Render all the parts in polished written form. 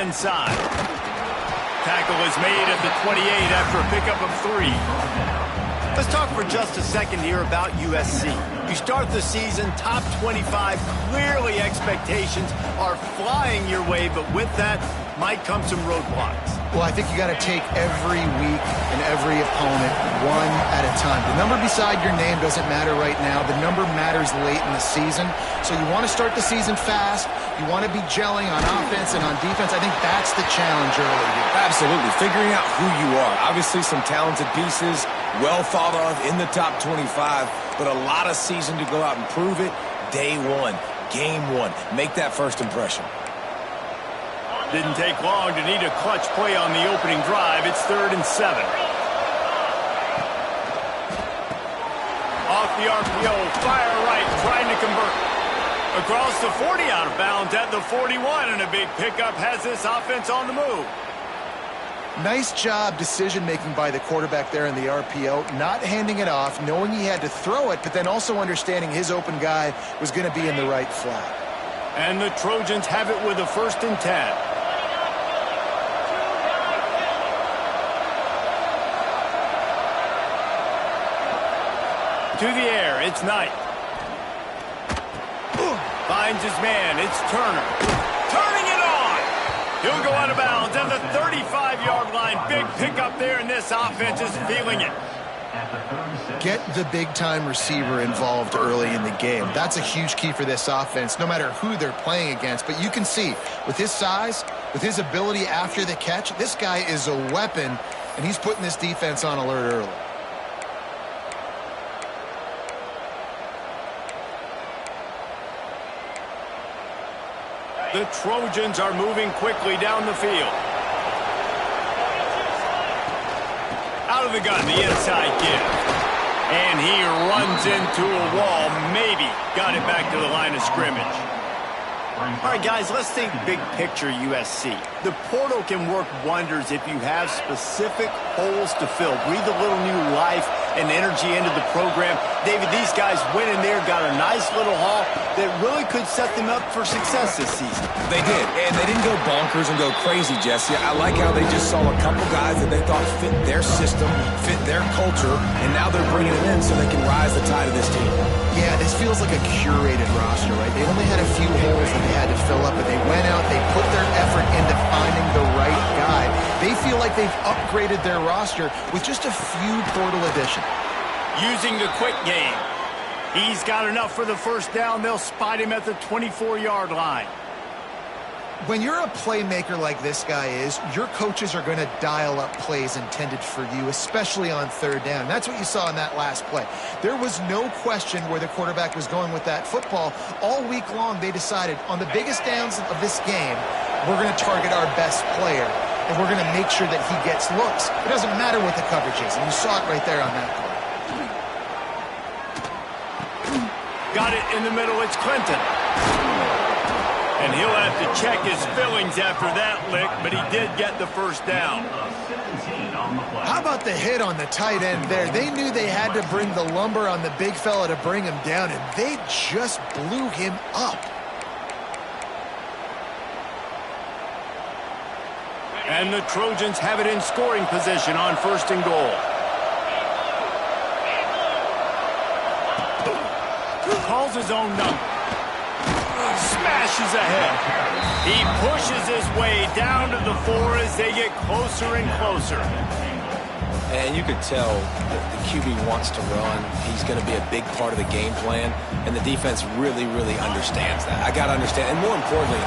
inside. Tackle is made at the 28 after a pickup of 3. Let's talk for just a second here about USC. You start the season top 25. Clearly expectations are flying your way, but with that might come some roadblocks. Well, I think you got to take every week and every opponent one at a time. The number beside your name doesn't matter right now. The number matters late in the season. So you want to start the season fast. You want to be gelling on offense and on defense. I think that's the challenge early here. Absolutely. Figuring out who you are. Obviously some talented pieces, well thought of in the top 25, but a lot of season to go out and prove it. Day one, game one. Make that first impression. Didn't take long to need a clutch play on the opening drive. It's 3rd and 7. Off the RPO, fire right, trying to convert. Across the 40, out of bounds at the 41, and a big pickup has this offense on the move. Nice job decision-making by the quarterback there in the RPO, not handing it off, knowing he had to throw it, but then also understanding his open guy was going to be in the right flat. And the Trojans have it with a 1st and 10. To the air, it's Knight. Finds his man, it's Turner. Turning it on! He'll go out of bounds at the 35-yard line. Big pickup there, and this offense is feeling it. Get the big-time receiver involved early in the game. That's a huge key for this offense, no matter who they're playing against. But you can see, with his size, with his ability after the catch, this guy is a weapon, and he's putting this defense on alert early. The Trojans are moving quickly down the field. Out of the gun, the inside give. And he runs into a wall. Maybe got it back to the line of scrimmage. All right, guys, let's think big picture USC. The portal can work wonders if you have specific holes to fill. Breathe a little new life and energy into the program. David, these guys went in there, got a nice little haul that really could set them up for success this season. They did, and they didn't go bonkers and go crazy, Jesse. I like how they just saw a couple guys that they thought fit their system, fit their culture, and now they're bringing it in so they can rise the tide of this team. Yeah, this feels like a curated roster, right? They only had a few holes that they had to fill up, but they went out, they put their effort into finding the right guy. They feel like they've upgraded their roster with just a few portal additions. Using the quick game. He's got enough for the 1st down. They'll spot him at the 24-yard line. When you're a playmaker like this guy is, your coaches are going to dial up plays intended for you, especially on 3rd down. That's what you saw in that last play. There was no question where the quarterback was going with that football. All week long, they decided on the biggest downs of this game, we're going to target our best player, and we're going to make sure that he gets looks. It doesn't matter what the coverage is, and you saw it right there on that play. Got it in the middle, it's Clinton. And he'll have to check his fillings after that lick, but he did get the 1st down. How about the hit on the tight end there? They knew they had to bring the lumber on the big fella to bring him down, and they just blew him up. And the Trojans have it in scoring position on 1st and goal. Calls his own number. Smashes ahead. He pushes his way down to the 4 as they get closer and closer. And you could tell that the QB wants to run. He's going to be a big part of the game plan, and the defense really, really understands that. I got to understand, and more importantly,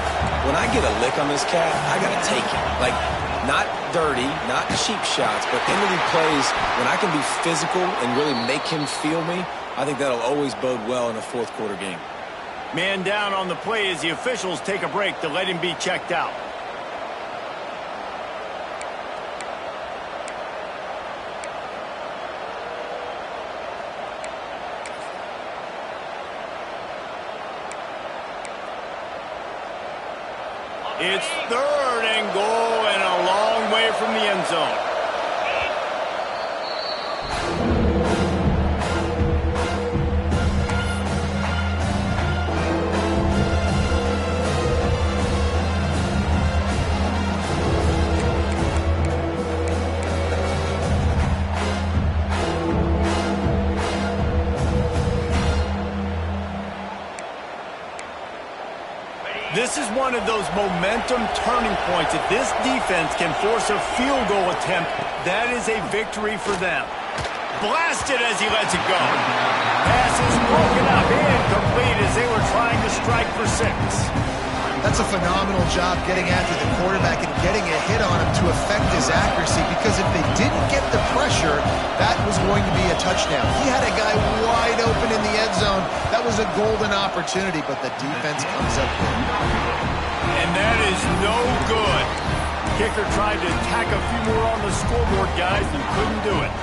when I get a lick on this cat, I got to take it. Like, not dirty, not cheap shots, but end-of-the plays, when I can be physical and really make him feel me, I think that'll always bode well in a 4th quarter game. Man down on the play as the officials take a break to let him be checked out. It's 3rd and goal and a long way from the end zone. one of those momentum turning points. If this defense can force a field goal attempt, that is a victory for them. Blasted as he lets it go. Pass is broken up, incomplete as they were trying to strike for 6. That's a phenomenal job getting after the quarterback and getting a hit on him to affect his accuracy, because if they didn't get the pressure, that was going to be a touchdown. He had a guy wide open in the end zone. That was a golden opportunity, but the defense comes up big. And that is no good. Kicker tried to tack a few more on the scoreboard, guys, and couldn't do it.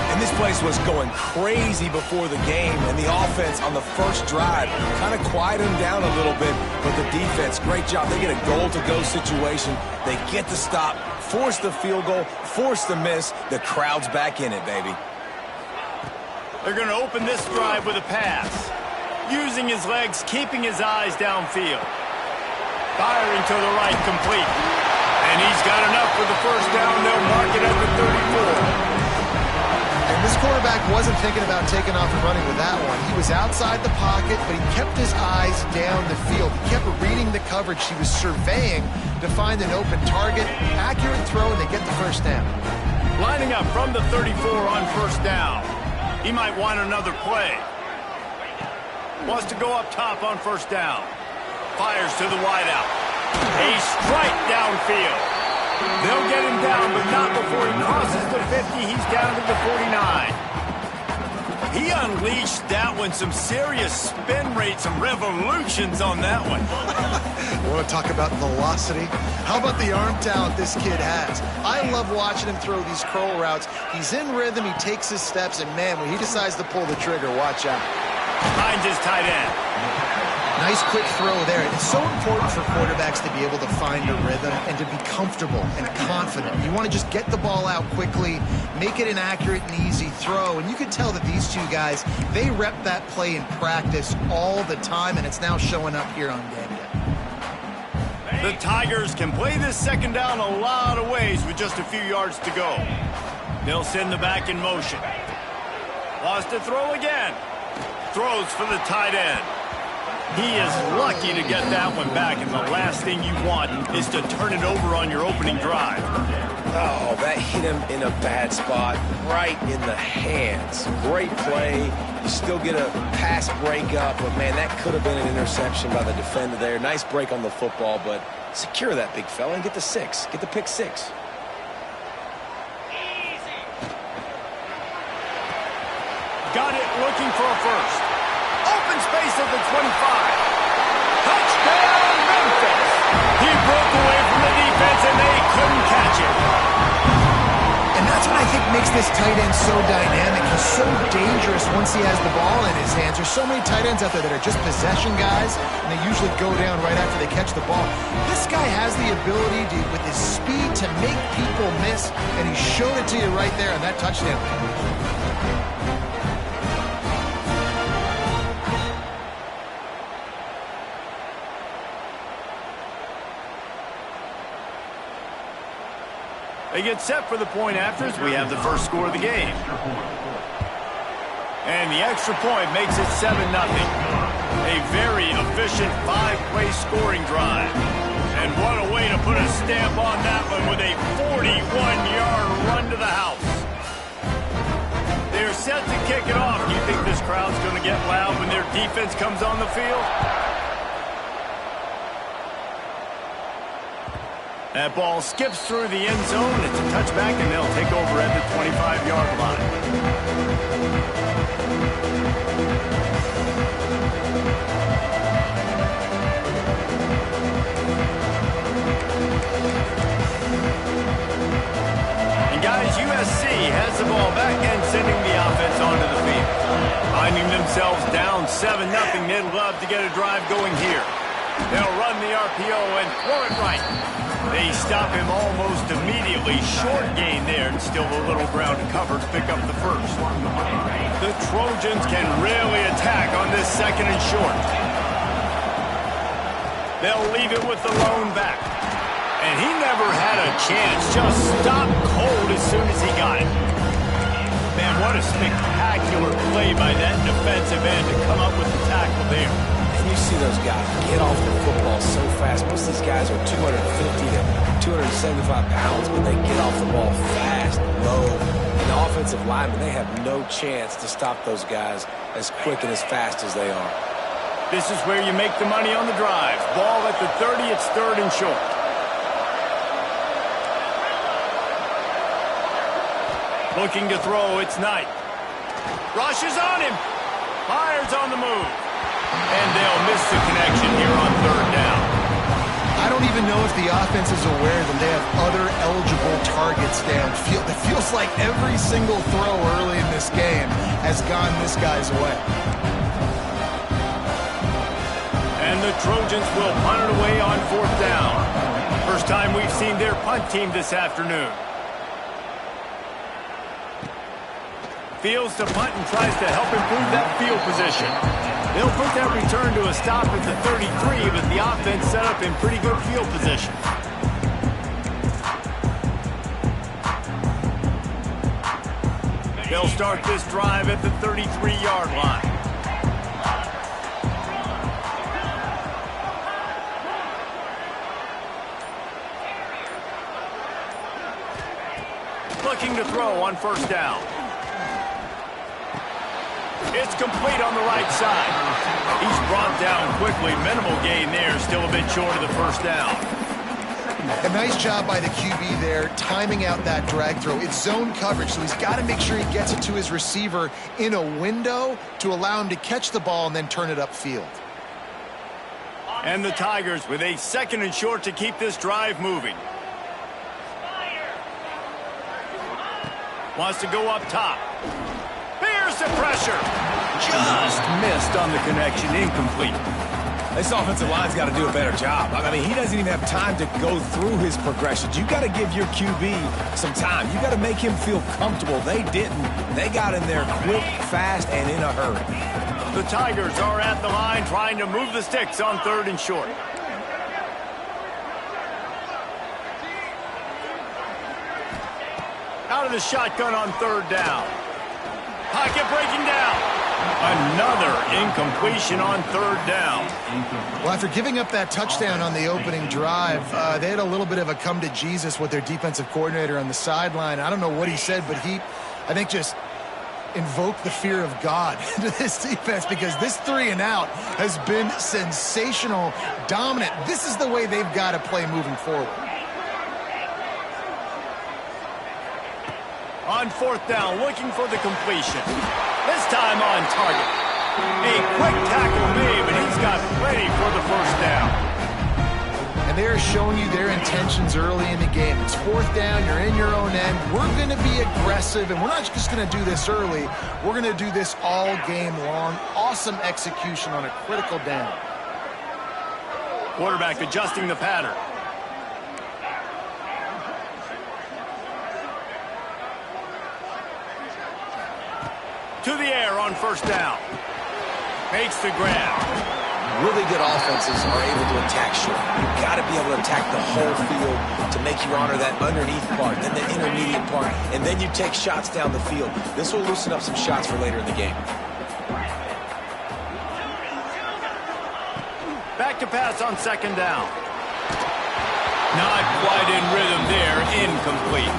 And this place was going crazy before the game, and the offense on the first drive kind of quieted them down a little bit, but the defense, great job. They get a goal-to-go situation. They get the stop, force the field goal, force the miss. The crowd's back in it, baby. They're going to open this drive with a pass. Using his legs, keeping his eyes downfield. Firing to the right, complete. And he's got enough for the first down. They'll mark it at the 34. And this quarterback wasn't thinking about taking off and running with that one. He was outside the pocket, but he kept his eyes down the field. He kept reading the coverage. He was surveying to find an open target. Accurate throw, and they get the first down. Lining up from the 34 on first down. He might want another play. Wants to go up top on first down. Fires to the wideout. A strike downfield. They'll get him down, but not before he crosses the 50. He's down to the 49. He unleashed that one. Some serious spin rate, some revolutions on that one. You want to talk about velocity? How about the arm talent this kid has? I love watching him throw these curl routes. He's in rhythm, he takes his steps, and man, when he decides to pull the trigger, watch out. Finds his tight end. Nice quick throw there. It's so important for quarterbacks to be able to find a rhythm and to be comfortable and confident. You want to just get the ball out quickly, make it an accurate and easy throw. And you can tell that these two guys, they rep that play in practice all the time, and it's now showing up here on game day. The Tigers can play this second down a lot of ways with just a few yards to go. They'll send the back in motion. Lost to throw again. Throws for the tight end. He is lucky to get that one back, and the last thing you want is to turn it over on your opening drive. Oh, that hit him in a bad spot, right in the hands. Great play. You still get a pass breakup, but, man, that could have been an interception by the defender there. Nice break on the football, but secure that big fella and get the 6. Get the pick 6. Got it, looking for a first. Open space at the 25. Touchdown, Memphis. He broke away from the defense, and they couldn't catch him. And that's what I think makes this tight end so dynamic. He's so dangerous once he has the ball in his hands. There's so many tight ends out there that are just possession guys, and they usually go down right after they catch the ball. This guy has the ability to, with his speed, to make people miss, and he showed it to you right there on that touchdown. They get set for the point afters. We have the first score of the game. And the extra point makes it 7-0. A very efficient 5-play scoring drive. And what a way to put a stamp on that one with a 41-yard run to the house. They're set to kick it off. Do you think this crowd's going to get loud when their defense comes on the field? That ball skips through the end zone. It's a touchback, and they'll take over at the 25-yard line. And guys, USC has the ball back and sending the offense onto the field. Finding themselves down 7-0, they'd love to get a drive going here. They'll run the RPO and throw it right. They stop him almost immediately. Short gain there, and still a little ground to cover to pick up the first. The Trojans can really attack on this second and short. They'll leave it with the lone back. And he never had a chance. Just stopped cold as soon as he got it. Man, what a spectacular play by that defensive end to come up with the tackle there. And you see those guys get off the football so fast. Most of these guys are 250 to 275 pounds, but they get off the ball fast, low. And the offensive linemen, they have no chance to stop those guys as quick and as fast as they are. This is where you make the money on the drive. Ball at the 30, it's 3rd and short. Looking to throw, it's Knight. Rushes on him. Fires on the move. And they'll miss the connection here on 3rd down. I don't even know if the offense is aware that they have other eligible targets downfield. It feels like every single throw early in this game has gone this guy's way. And the Trojans will punt it away on 4th down. First time we've seen their punt team this afternoon. Fields to punt and tries to help improve that field position. They'll put that return to a stop at the 33, but the offense set up in pretty good field position. They'll start this drive at the 33-yard line. Looking to throw on 1st down. It's complete on the right side. He's brought down quickly. Minimal gain there. Still a bit short of the 1st down. A nice job by the QB there, timing out that drag throw. It's zone coverage, so he's got to make sure he gets it to his receiver in a window to allow him to catch the ball and then turn it upfield. And the Tigers with a 2nd and short to keep this drive moving. Wants to go up top. Here's the pressure. Just missed on the connection. Incomplete. This offensive line's got to do a better job. I mean, he doesn't even have time to go through his progressions. You got to give your QB some time. You got to make him feel comfortable. They didn't. They got in there quick, fast, and in a hurry. The Tigers are at the line trying to move the sticks on 3rd and short. Out of the shotgun on 3rd down. Pocket breaking down. Another incompletion on 3rd down. Well, after giving up that touchdown on the opening drive, they had a little bit of a come to Jesus with their defensive coordinator on the sideline. I don't know what he said, but he, I think, just invoked the fear of God into this defense, because this 3 and out has been sensational, dominant. This is the way they've got to play moving forward. On 4th down, looking for the completion. This time on target. A quick tackle made, but he's got plenty for the 1st down. And they're showing you their intentions early in the game. It's 4th down, you're in your own end. We're going to be aggressive, and we're not just going to do this early. We're going to do this all game long. Awesome execution on a critical down. Quarterback adjusting the pattern. To the air on 1st down. Makes the grab. Really good offenses are able to attack short. You've got to be able to attack the whole field to make you honor that underneath part, then the intermediate part, and then you take shots down the field. This will loosen up some shots for later in the game. Back to pass on 2nd down. Not quite in rhythm there. Incomplete.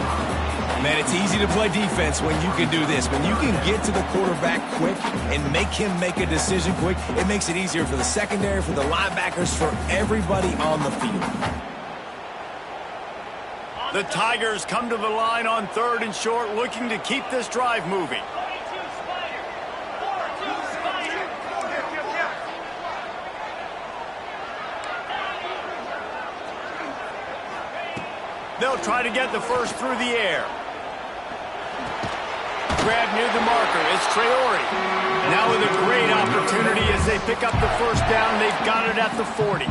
Man, it's easy to play defense when you can do this. When you can get to the quarterback quick and make him make a decision quick, it makes it easier for the secondary, for the linebackers, for everybody on the field. The Tigers come to the line on 3rd and short, looking to keep this drive moving. They'll try to get the first through the air. Grab near the marker. It's Traore. Now with a great opportunity as they pick up the 1st down. They've got it at the 40.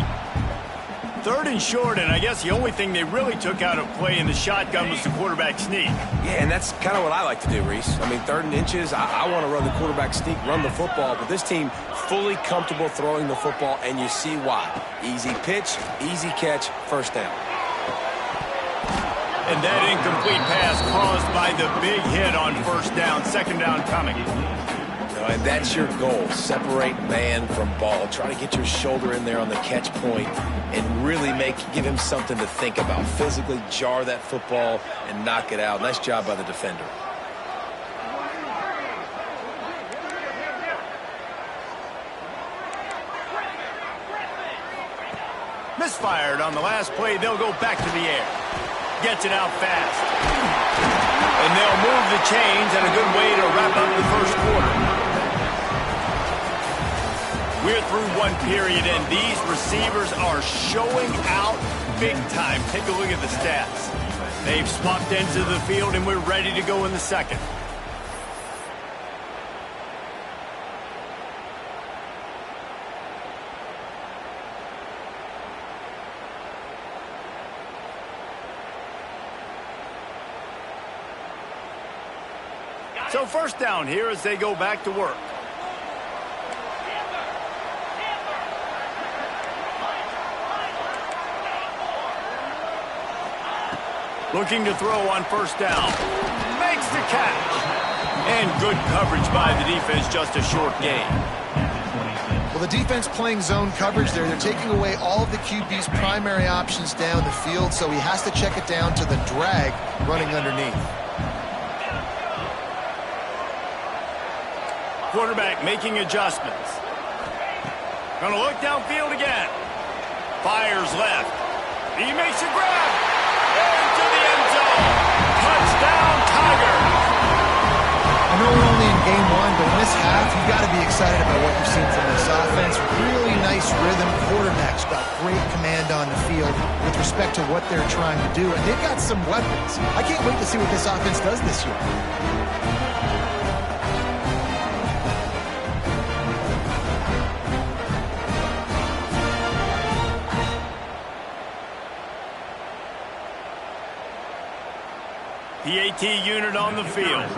3rd and short, and I guess the only thing they really took out of play in the shotgun was the quarterback sneak. Yeah, and that's kind of what I like to do, Reese. I mean, 3rd and inches, I want to run the quarterback sneak, run the football, but this team fully comfortable throwing the football, and you see why. Easy pitch, easy catch, 1st down. And that incomplete pass caused by the big hit on 1st down. 2nd down coming. and that's your goal. Separate man from ball. Try to get your shoulder in there on the catch point and really give him something to think about. Physically jar that football and knock it out. Nice job by the defender. Misfired on the last play. They'll go back to the air. Gets it out fast. And they'll move the chains, and a good way to wrap up the first quarter. We're through one period, and these receivers are showing out big time. Take a look at the stats. They've swapped ends of the field, and we're ready to go in the second. So first down here as they go back to work. Looking to throw on first down. Makes the catch. And good coverage by the defense, just a short gain. Well, the defense playing zone coverage there. They're taking away all of the QB's primary options down the field, so he has to check it down to the drag running underneath. Quarterback making adjustments. Gonna look downfield again. Fires left. He makes a grab. Into the end zone. Touchdown, Tigers. I know we're only in game one, but in this half, you've got to be excited about what you've seen from this offense. Really nice rhythm. Quarterback's got great command on the field with respect to what they're trying to do, and they've got some weapons. I can't wait to see what this offense does this year. The AT unit on the field.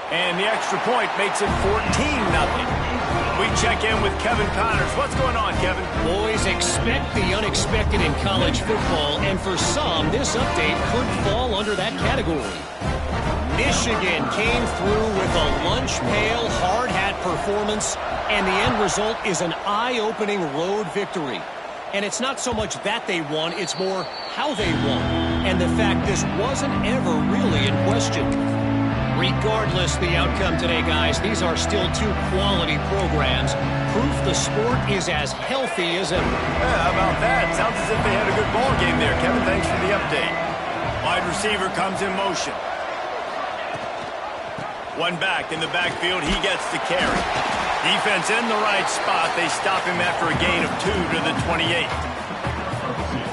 And the extra point makes it 14-0. We check in with Kevin Connors. What's going on, Kevin? Boys, expect the unexpected in college football, and for some, this update could fall under that category. Michigan came through with a lunch pail, hard hat performance, and the end result is an eye-opening road victory. And it's not so much that they won, it's more how they won. And the fact this wasn't ever really in question. Regardless the outcome today, guys, these are still two quality programs. Proof the sport is as healthy as ever. Yeah, how about that? Sounds as if they had a good ball game there. Kevin, thanks for the update. Wide receiver comes in motion. One back in the backfield. He gets the carry. Defense in the right spot. They stop him after a gain of 2 to the 28.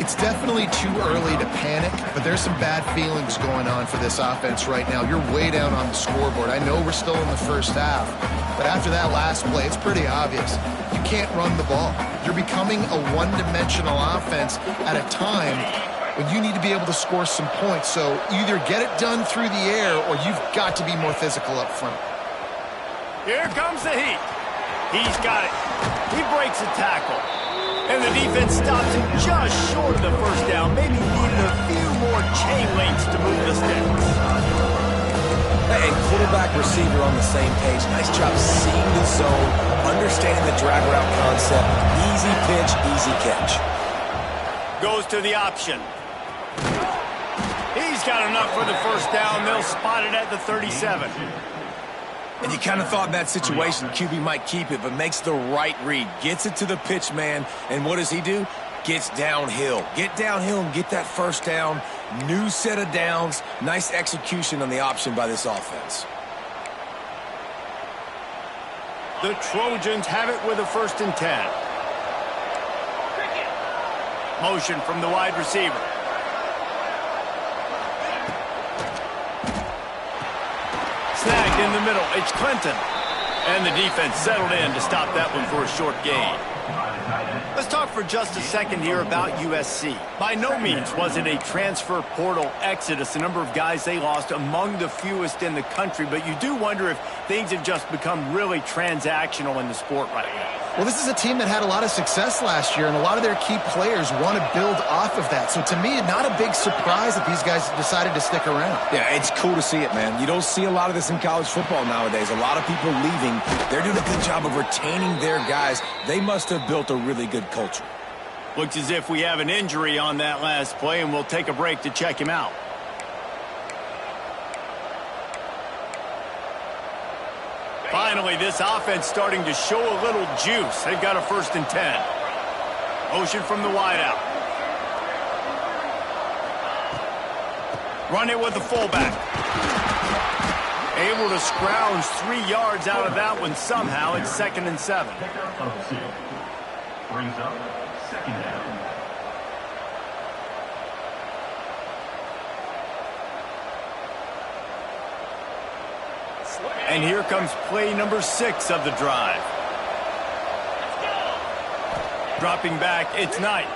It's definitely too early to panic, but there's some bad feelings going on for this offense right now. You're way down on the scoreboard. I know we're still in the first half, but after that last play, it's pretty obvious. You can't run the ball. You're becoming a one-dimensional offense at a time when you need to be able to score some points. So either get it done through the air or you've got to be more physical up front. Here comes the heat. He's got it. He breaks a tackle. And the defense stops him just short of the first down. Maybe needed a few more chain links to move the sticks. And quarterback, receiver on the same page. Nice job seeing the zone, understanding the drag route concept. Easy pitch, easy catch. Goes to the option. He's got enough for the first down. They'll spot it at the 37. And you kind of thought in that situation QB might keep it, but makes the right read. Gets it to the pitch man, and what does he do? Gets downhill. Get downhill and get that first down. New set of downs. Nice execution on the option by this offense. The Trojans have it with a 1st and 10. Motion from the wide receiver. Snagged in the middle. It's Clinton. And the defense settled in to stop that one for a short gain. Let's talk for just a second here about USC. By no means was it a transfer portal exodus. The number of guys they lost among the fewest in the country. But you do wonder if things have just become really transactional in the sport right now. Well, this is a team that had a lot of success last year, and a lot of their key players want to build off of that. So to me, not a big surprise that these guys decided to stick around. Yeah, it's cool to see it, man. You don't see a lot of this in college football nowadays. A lot of people leaving. They're doing a good job of retaining their guys. They must have built a really good culture. Looks as if we have an injury on that last play, and we'll take a break to check him out. Finally, this offense starting to show a little juice. They've got a 1st and 10. Motion from the wideout. Run it with the fullback. Able to scrounge 3 yards out of that one somehow. It's 2nd and 7. Brings up 2nd down. And here comes play number 6 of the drive. Dropping back, it's Knight.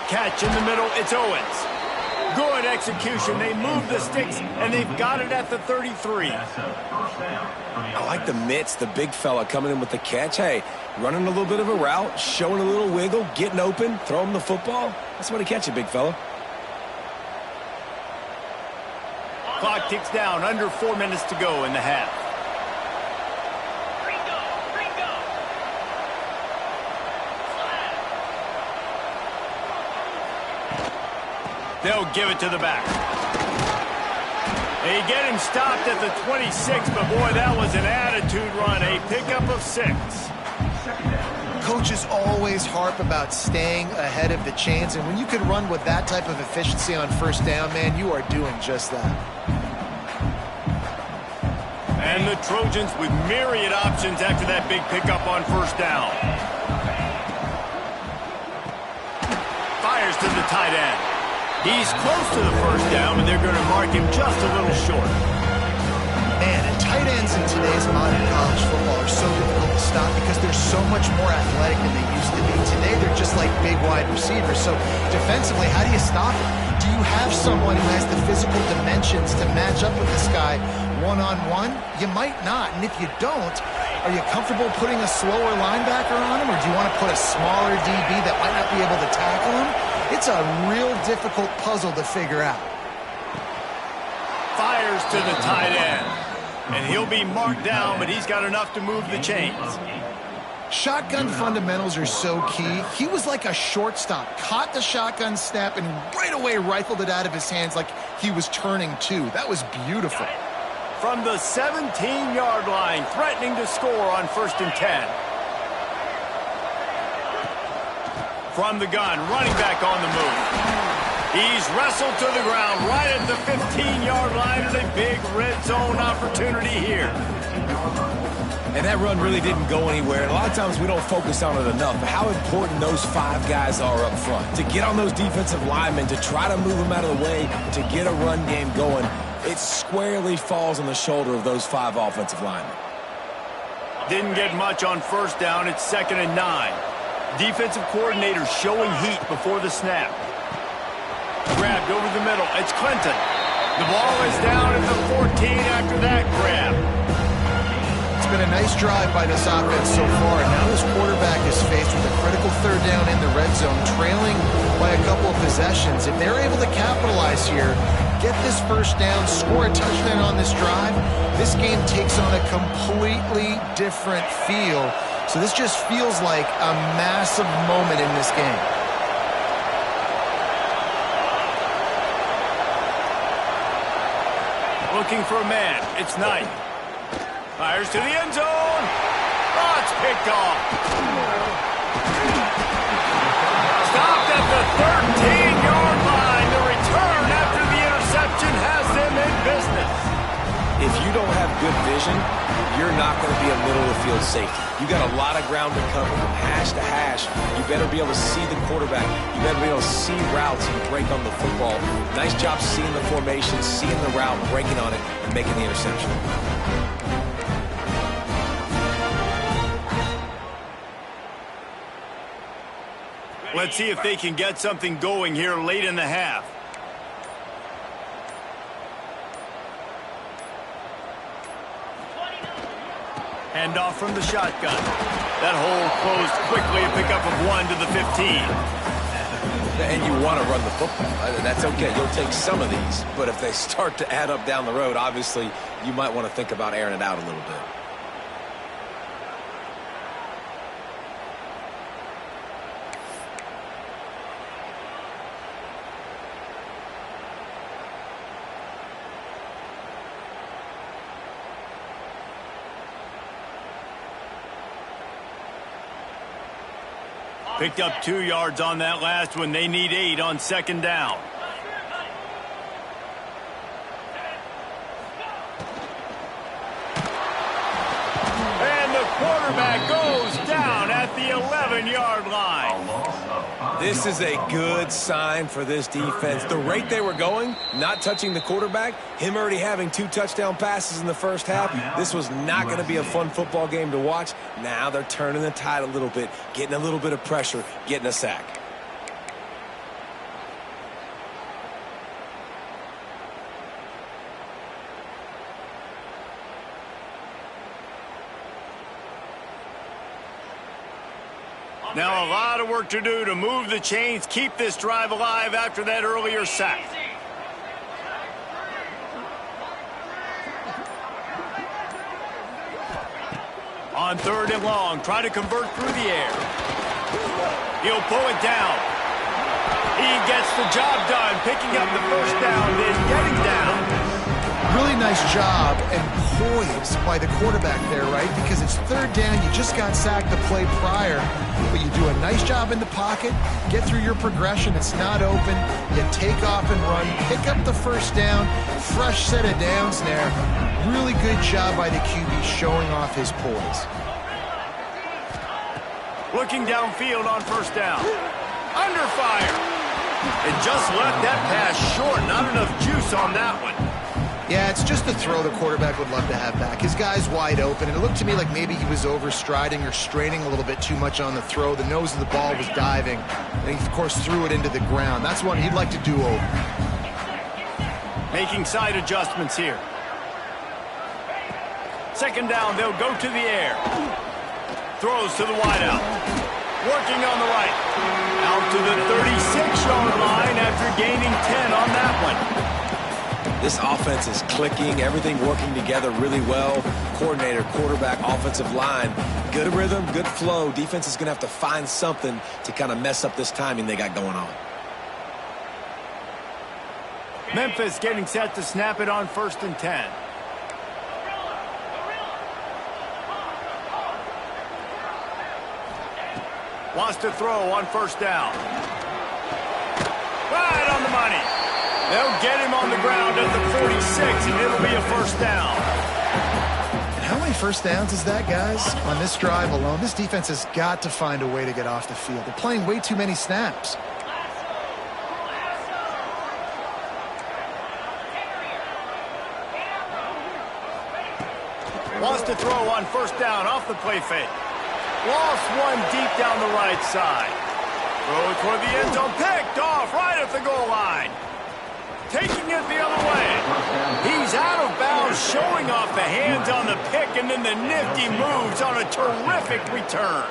Catch in the middle, it's Owens. Good execution. They move the sticks, and they've got it at the 33. I like the mitts, the big fella coming in with the catch. Hey, running a little bit of a route, showing a little wiggle, getting open, throwing him the football. That's what he catch it, big fella. Clock ticks down, under 4 minutes to go in the half. They'll give it to the back. They get him stopped at the 26, but boy, that was an attitude run, a pickup of 6. Coaches always harp about staying ahead of the chains, and when you can run with that type of efficiency on 1st down, man, you are doing just that. And the Trojans with myriad options after that big pickup on 1st down. Fires to the tight end. He's close to the 1st down, and they're going to mark him just a little short. Man, and tight ends in today's modern college football are so difficult to stop because they're so much more athletic than they used to be. Today, they're just like big wide receivers. So defensively, how do you stop it? Do you have someone who has the physical dimensions to match up with this guy one-on-one? You might not. And if you don't, are you comfortable putting a slower linebacker on him, or do you want to put a smaller DB that might not be able to tackle him? It's a real difficult puzzle to figure out. Fires to the tight end. And he'll be marked down, but he's got enough to move the chains. Shotgun fundamentals are so key. He was like a shortstop. Caught the shotgun snap and right away rifled it out of his hands like he was turning two. That was beautiful. From the 17-yard line, threatening to score on 1st and 10. From the gun, running back on the move. He's wrestled to the ground right at the 15-yard line, and a big red zone opportunity here. And that run really didn't go anywhere. And a lot of times we don't focus on it enough. But how important those 5 guys are up front. To get on those defensive linemen, to try to move them out of the way, to get a run game going, it squarely falls on the shoulder of those 5 offensive linemen. Didn't get much on 1st down. It's 2nd and 9. Defensive coordinator showing heat before the snap. Grabbed over the middle. It's Clinton. The ball is down at the 14 after that grab. It's been a nice drive by this offense so far, and now this quarterback is faced with a critical 3rd down in the red zone, trailing by a couple of possessions. If they're able to capitalize here, get this 1st down, score a touchdown on this drive, this game takes on a completely different feel. So this just feels like a massive moment in this game. Looking for a man. It's Knight. Fires to the end zone. Oh, it's picked off. Stopped at the 13-yard line. The return after the interception has them in business. If you don't have good vision, you're not going to be a middle-of-the-field safety. You got a lot of ground to cover from hash to hash. You better be able to see the quarterback. You better be able to see routes and break on the football. Nice job seeing the formation, seeing the route, breaking on it, and making the interception. Let's see if they can get something going here late in the half. Hand off from the shotgun. That hole closed quickly, a pickup of 1 to the 15. And you want to run the football. That's okay. You'll take some of these. But if they start to add up down the road, obviously, you might want to think about airing it out a little bit. Picked up 2 yards on that last one. They need 8 on second down. And the quarterback goes down at the 11-yard line. This is a good sign for this defense. The rate they were going, not touching the quarterback, him already having 2 touchdown passes in the first half, this was not going to be a fun football game to watch. Now they're turning the tide a little bit, getting a little bit of pressure, getting a sack. Now a lot of work to do to move the chains, keep this drive alive after that earlier sack. On 3rd and long, try to convert through the air. He'll pull it down. He gets the job done, picking up the first down, then getting down. Really nice job and poise by the quarterback there, right? Because it's 3rd down, you just got sacked the play prior, but you do a nice job in the pocket, get through your progression, it's not open, you take off and run, pick up the first down, fresh set of downs there. Really good job by the QB showing off his poise. Looking downfield on 1st down. Under fire. And just left that pass short, not enough juice on that one. Yeah, it's just the throw the quarterback would love to have back. His guy's wide open, and it looked to me like maybe he was overstriding or straining a little bit too much on the throw. The nose of the ball was diving, and he, of course, threw it into the ground. That's one he'd like to do over. Making side adjustments here. 2nd down, they'll go to the air. Throws to the wideout. Working on the right. Out to the 36-yard line after gaining 10 on that one. This offense is clicking, everything working together really well. Coordinator, quarterback, offensive line. Good rhythm, good flow. Defense is going to have to find something to kind of mess up this timing they got going on. Memphis getting set to snap it on 1st and 10. Wants to throw on 1st down. Right on the money. They'll get him on the ground at the 46, and it'll be a 1st down. And how many 1st downs is that, guys, on this drive alone? This defense has got to find a way to get off the field. They're playing way too many snaps. Wants to throw on 1st down off the play fake. Lost one deep down the right side. Throw toward the end zone, picked off right at the goal line. Taking it the other way. He's out of bounds, showing off the hands on the pick, and then the nifty moves on a terrific return.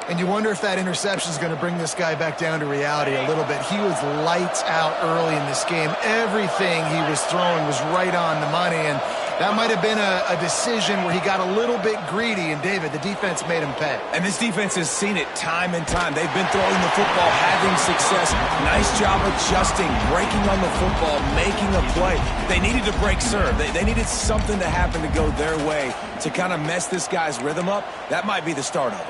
And you wonder if that interception is going to bring this guy back down to reality a little bit. He was lights out early in this game. Everything he was throwing was right on the money, and that might have been a decision where he got a little bit greedy, and David, the defense made him pay. And this defense has seen it time and time. They've been throwing the football, having success. Nice job adjusting, breaking on the football, making a play. They needed to break serve. They needed something to happen to go their way to kind of mess this guy's rhythm up. That might be the start of it.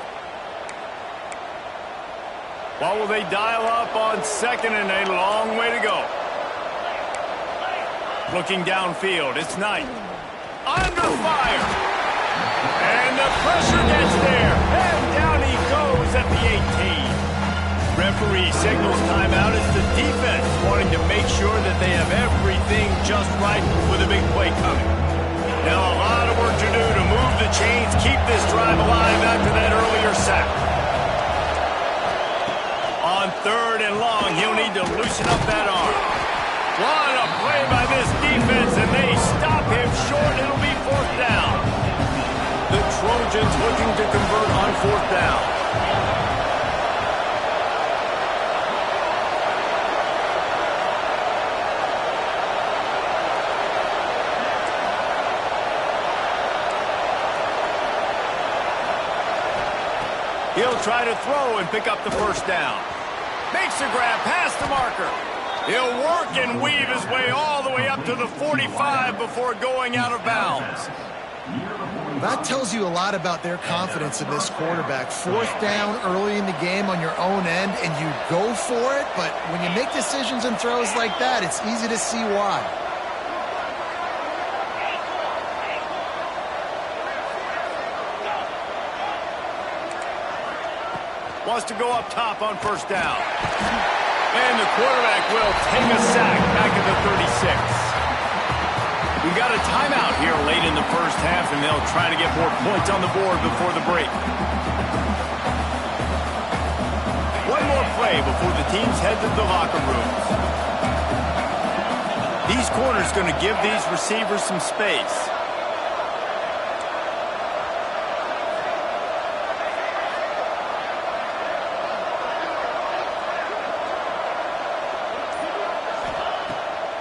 What will they dial up on 2nd and a long way to go? Looking downfield, it's Knight. Under fire. And the pressure gets there. And down he goes at the 18. Referee signals timeout as the defense wanting to make sure that they have everything just right with a big play coming. Now a lot of work to do to move the chains, keep this drive alive after that earlier sack. On 3rd and long, he'll need to loosen up that arm. What a play by this defense, and they stop him short. It'll be 4th down. The Trojans looking to convert on 4th down. He'll try to throw and pick up the 1st down. Makes a grab past the marker. He'll work and weave his way all the way up to the 45 before going out of bounds. That tells you a lot about their confidence in this quarterback. 4th down early in the game on your own end, and you go for it, but when you make decisions and throws like that, it's easy to see why. Wants to go up top on 1st down. And the quarterback will take a sack back at the 36. We've got a timeout here late in the 1st half, and they'll try to get more points on the board before the break. One more play before the teams head to the locker rooms. These corners going to give these receivers some space.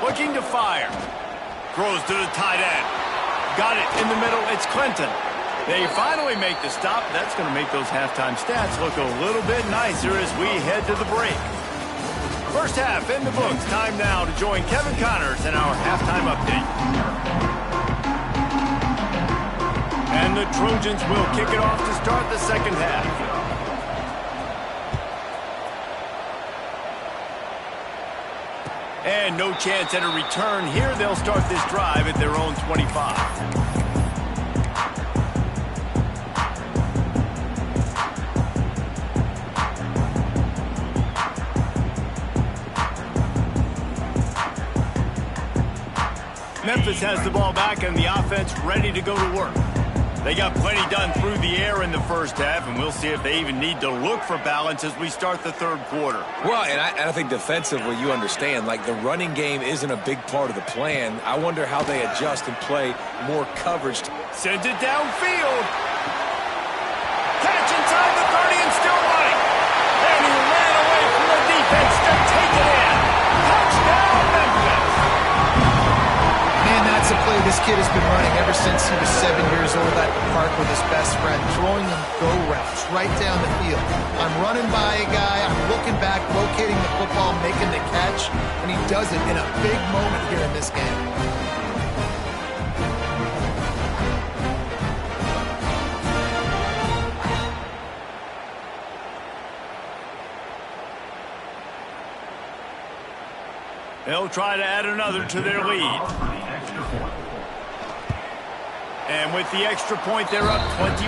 Looking to fire. Throws to the tight end. Got it in the middle. It's Clinton. They finally make the stop. That's going to make those halftime stats look a little bit nicer as we head to the break. 1st half in the books. Time now to join Kevin Connors in our halftime update. And the Trojans will kick it off to start the 2nd half. And no chance at a return here. They'll start this drive at their own 25. Memphis has the ball back and the offense ready to go to work. They got plenty done through the air in the 1st half, and we'll see if they even need to look for balance as we start the 3rd quarter. Well, and I think defensively, you understand, like the running game isn't a big part of the plan. I wonder how they adjust and play more coverage. Sends it downfield. Catch inside the 30 and still running. And he ran away from the defense to take it in. Touchdown, Memphis. Man, that's a play this kid has been running ever since he was 7 years old at the park with his best friend, throwing them go routes right down the field. I'm running by a guy, I'm looking back, locating the football, making the catch, and he does it in a big moment here in this game. They'll try to add another to their lead. And with the extra point, they're up 21-0.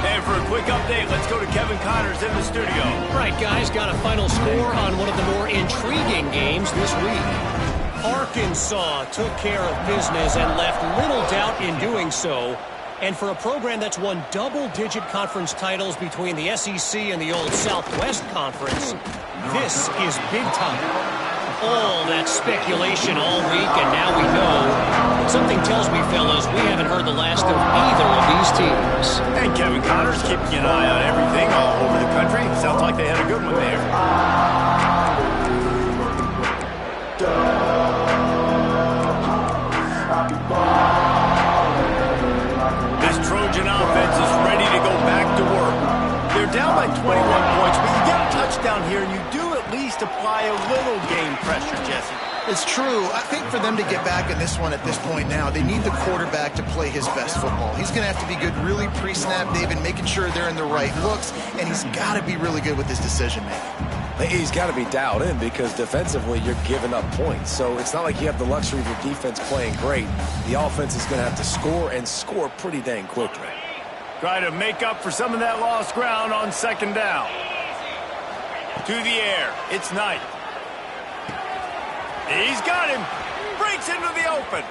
And for a quick update, let's go to Kevin Connors in the studio. Right, guys, got a final score on one of the more intriguing games this week. Arkansas took care of business and left little doubt in doing so. And for a program that's won double-digit conference titles between the SEC and the old Southwest Conference, this is big time. All that speculation all week, and now we know. Something tells me, fellas, we haven't heard the last of either of these teams. And Kevin Connors keeping an eye on everything all over the country. Sounds like they had a good one there. This Trojan offense is ready to go back to work. They're down by 21 points, but you get a touchdown here, and you do at least apply a little game pressure, Jesse. It's true. I think for them to get back in this one at this point now, they need the quarterback to play his best football. He's going to have to be good really pre-snap, David, making sure they're in the right looks, and he's got to be really good with his decision-making. He's got to be dialed in because defensively you're giving up points. So it's not like you have the luxury of your defense playing great. The offense is going to have to score and score pretty dang quickly. Try to make up for some of that lost ground on 2nd down. To the air. It's Knight. He's got him. Breaks into the open.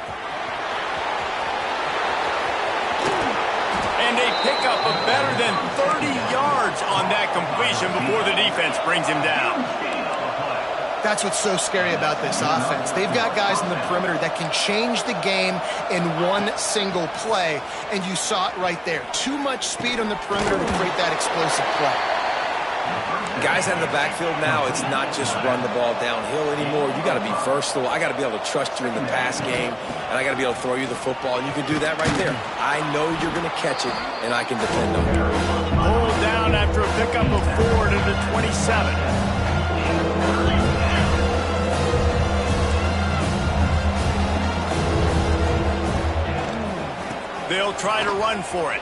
And a pickup of better than 30 yards on that completion before the defense brings him down. That's what's so scary about this offense. They've got guys in the perimeter that can change the game in one single play, and you saw it right there. Too much speed on the perimeter to create that explosive play. Guys out in the backfield now, it's not just run the ball downhill anymore. You got to be versatile. I got to be able to trust you in the pass game, and I got to be able to throw you the football, and you can do that right there. I know you're going to catch it, and I can depend on it. Pulled down after a pickup of 4 to the 27. They'll try to run for it.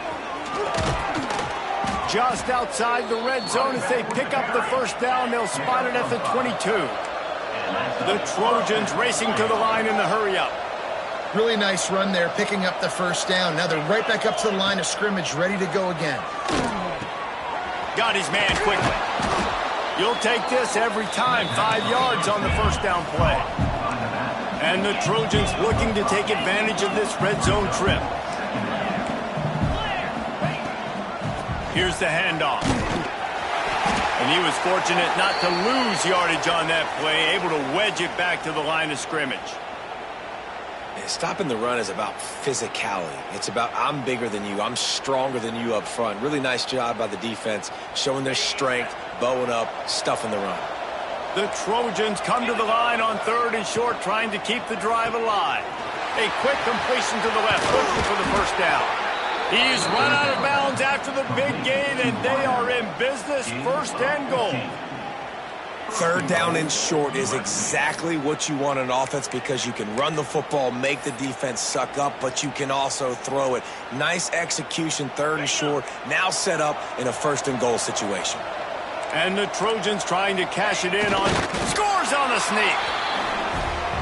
Just outside the red zone as they pick up the first down. They'll spot it at the 22. The Trojans racing to the line in the hurry-up. Really nice run there, picking up the first down. Now they're right back up to the line of scrimmage, ready to go again. Got his man quickly. You'll take this every time. 5 yards on the first down play. And the Trojans looking to take advantage of this red zone trip. Here's the handoff. And he was fortunate not to lose yardage on that play, able to wedge it back to the line of scrimmage. Stopping the run is about physicality. It's about I'm bigger than you. I'm stronger than you up front. Really nice job by the defense, showing their strength, bowing up, stuffing the run. The Trojans come to the line on 3rd and short, trying to keep the drive alive. A quick completion to the left, looking for the first down. He's run out of bounds after the big gain, and they are in business. 1st and goal. 3rd down and short is exactly what you want in offense because you can run the football, make the defense suck up, but you can also throw it. Nice execution, 3rd and short, now set up in a 1st and goal situation. And the Trojans trying to cash it in on scores on the sneak.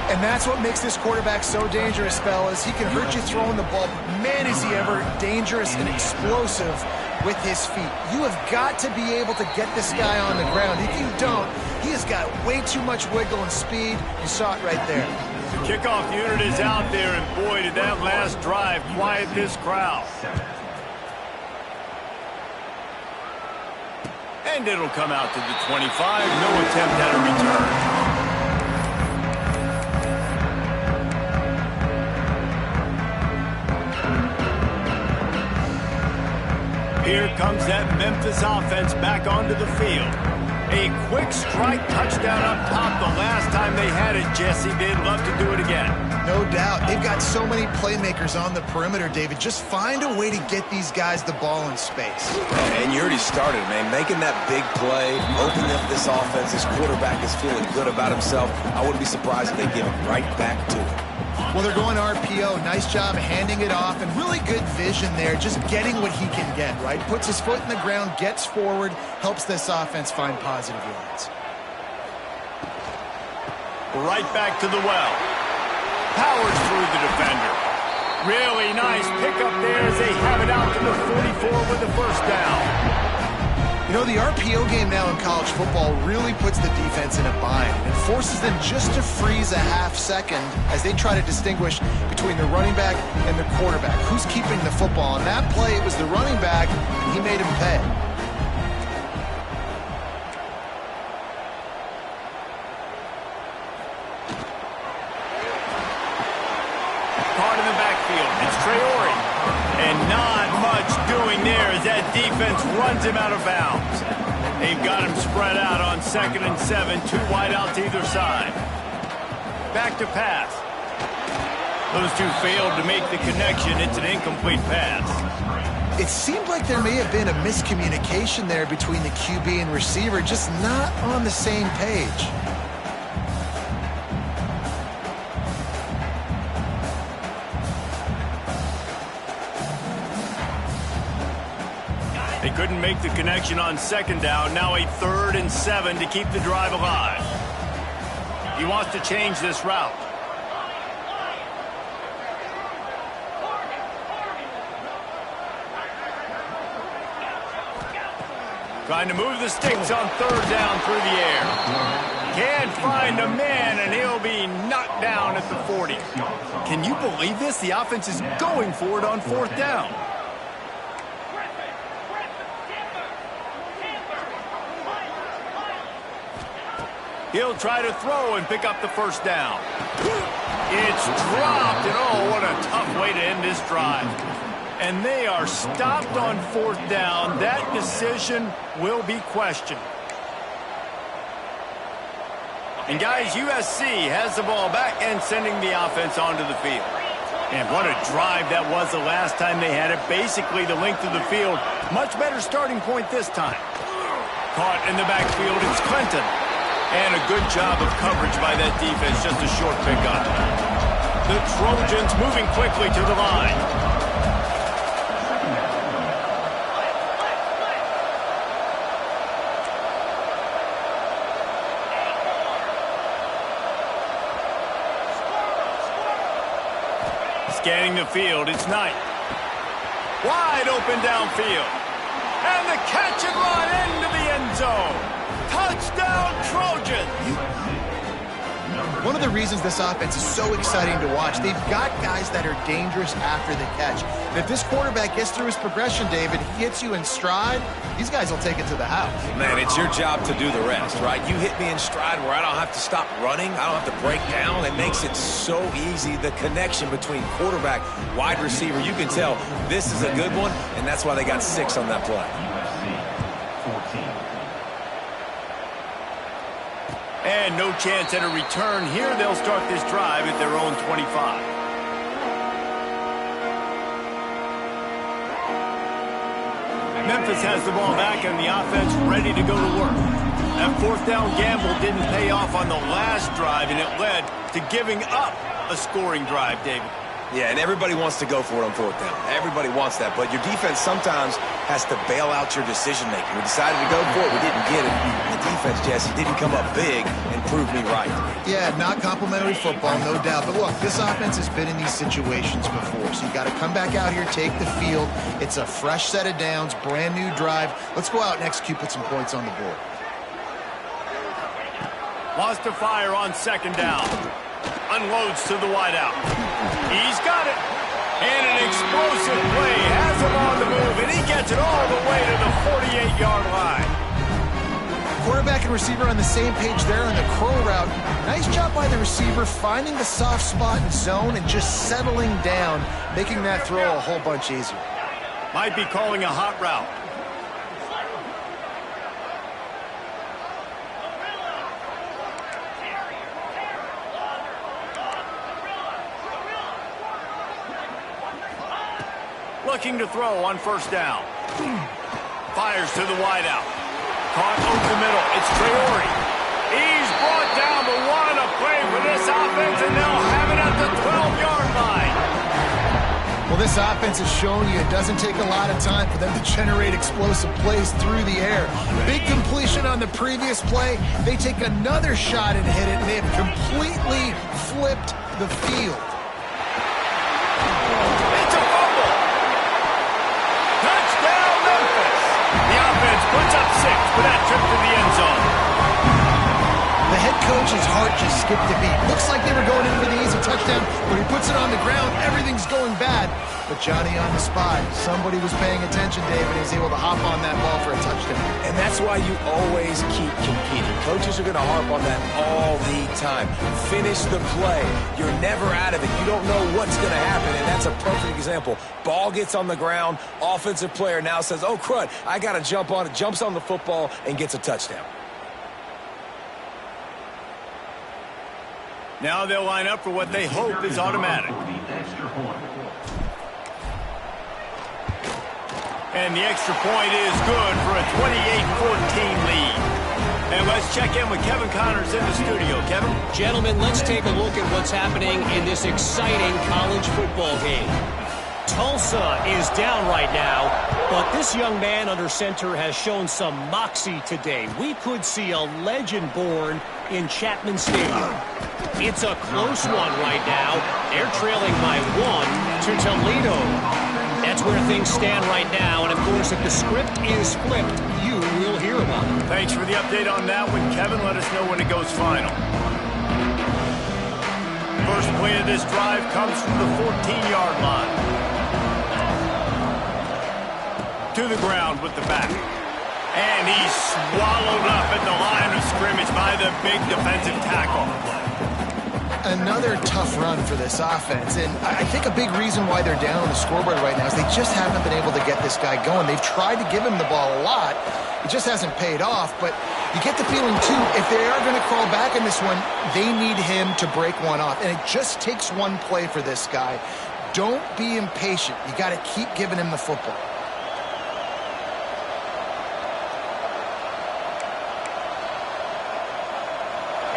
And that's what makes this quarterback so dangerous, fellas. He can hurt you throwing the ball, but man, is he ever dangerous and explosive with his feet. You have got to be able to get this guy on the ground. If you don't, he has got way too much wiggle and speed. You saw it right there. The kickoff unit is out there, and boy, did that last drive quiet this crowd. And it'll come out to the 25. No attempt at a return. Here comes that Memphis offense back onto the field. A quick strike touchdown up top the last time they had it, Jesse. They'd love to do it again. No doubt. They've got so many playmakers on the perimeter, David. Just find a way to get these guys the ball in space. And you already started, man. Making that big play, opening up this offense. This quarterback is feeling good about himself. I wouldn't be surprised if they give it right back to him. Well, they're going RPO. Nice job handing it off, and really good vision there, just getting what he can get, right? Puts his foot in the ground, gets forward, helps this offense find positive yards. Right back to the well. Powers through the defender. Really nice pickup there as they have it out to the 44 with the first down. You know, the RPO game now in college football really puts the defense in a bind and forces them just to freeze a half second as they try to distinguish between the running back and the quarterback. Who's keeping the football? On that play, it was the running back, and he made him pay. Caught in the backfield. It's Traore. And not much doing there as that defense runs him out of bounds. They've got him spread out on 2nd and 7, 2 wideouts either side. Back to pass. Those two failed to make the connection. It's an incomplete pass. It seemed like there may have been a miscommunication there between the QB and receiver, just not on the same page. They couldn't make the connection on 2nd down. Now a 3rd and 7 to keep the drive alive. He wants to change this route. Trying to move the sticks on 3rd down through the air. Can't find a man, and he'll be knocked down at the 40. Can you believe this? The offense is going for it on 4th down. He'll try to throw and pick up the first down. It's dropped, and oh, what a tough way to end this drive. And they are stopped on fourth down. That decision will be questioned. And guys, USC has the ball back and sending the offense onto the field. And what a drive that was the last time they had it. Basically the length of the field. Much better starting point this time. Caught in the backfield, it's Clinton. And a good job of coverage by that defense, just a short pickup. The Trojans moving quickly to the line. Scanning the field, it's Knight. Wide open downfield. And the catch and run into the end zone. Touchdown, Trojans! One of the reasons this offense is so exciting to watch, they've got guys that are dangerous after the catch. And if this quarterback gets through his progression, David, he hits you in stride, these guys will take it to the house. Man, it's your job to do the rest, right? You hit me in stride where I don't have to stop running. I don't have to break down. It makes it so easy. The connection between quarterback, wide receiver, you can tell this is a good one, and that's why they got 6 on that play. USC 14. And no chance at a return here. They'll start this drive at their own 25. Memphis has the ball back and the offense ready to go to work. That fourth down gamble didn't pay off on the last drive, and it led to giving up a scoring drive, David. Yeah, and everybody wants to go for it on fourth down. Everybody wants that, but your defense sometimes has to bail out your decision-making. We decided to go for it. We didn't get it. And the defense, Jesse, didn't come up big and prove me right. Yeah, not complimentary football, no doubt. But look, this offense has been in these situations before, so you got to come back out here, take the field. It's a fresh set of downs, brand new drive. Let's go out and execute, put some points on the board. Lost to fire on second down. Unloads to the wideout. He's got it. And an explosive play has him on the move, and he gets it all the way to the 48-yard line. Quarterback and receiver on the same page there on the curl route. Nice job by the receiver finding the soft spot in zone and just settling down, making that throw a whole bunch easier. Might be calling a hot route. Looking to throw on first down. Fires to the wideout. Caught over the middle. It's Traore. He's brought down, but what a play for this offense, and they'll have it at the 12-yard line. Well, this offense has shown you it doesn't take a lot of time for them to generate explosive plays through the air. Big completion on the previous play. They take another shot and hit it, and they have completely flipped the field. Puts up 6 for that trip to the end zone. The head coach's heart just skipped a beat. Looks like they were going in for the easy touchdown. When he puts it on the ground, everything's going bad. But Johnny on the spot. Somebody was paying attention, David, and he's able to hop on that ball for a touchdown. And that's why you always keep competing. Coaches are going to harp on that all the time. Finish the play. You're never out of it. You don't know what's going to happen, and that's a perfect example. Ball gets on the ground. Offensive player now says, oh, crud, I got to jump on it. Jumps on the football and gets a touchdown. Now they'll line up for what they hope is automatic. And the extra point is good for a 28-14 lead. And let's check in with Kevin Connors in the studio. Kevin? Gentlemen, let's take a look at what's happening in this exciting college football game. Tulsa is down right now, but this young man under center has shown some moxie today. We could see a legend born in Chapman Stadium. It's a close one right now. They're trailing by 1 to Toledo. That's where things stand right now, and of course, if the script is flipped, you will hear about it. Thanks for the update on that one, Kevin. Let us know when it goes final. First play of this drive comes from the 14-yard line. To the ground with the back. And he's swallowed up at the line of scrimmage by the big defensive tackle. Another tough run for this offense, and I think a big reason why they're down on the scoreboard right now is they just haven't been able to get this guy going. They've tried to give him the ball a lot. It just hasn't paid off, but you get the feeling, too, if they are going to crawl back in this one, they need him to break one off, and it just takes one play for this guy. Don't be impatient. You got to keep giving him the football.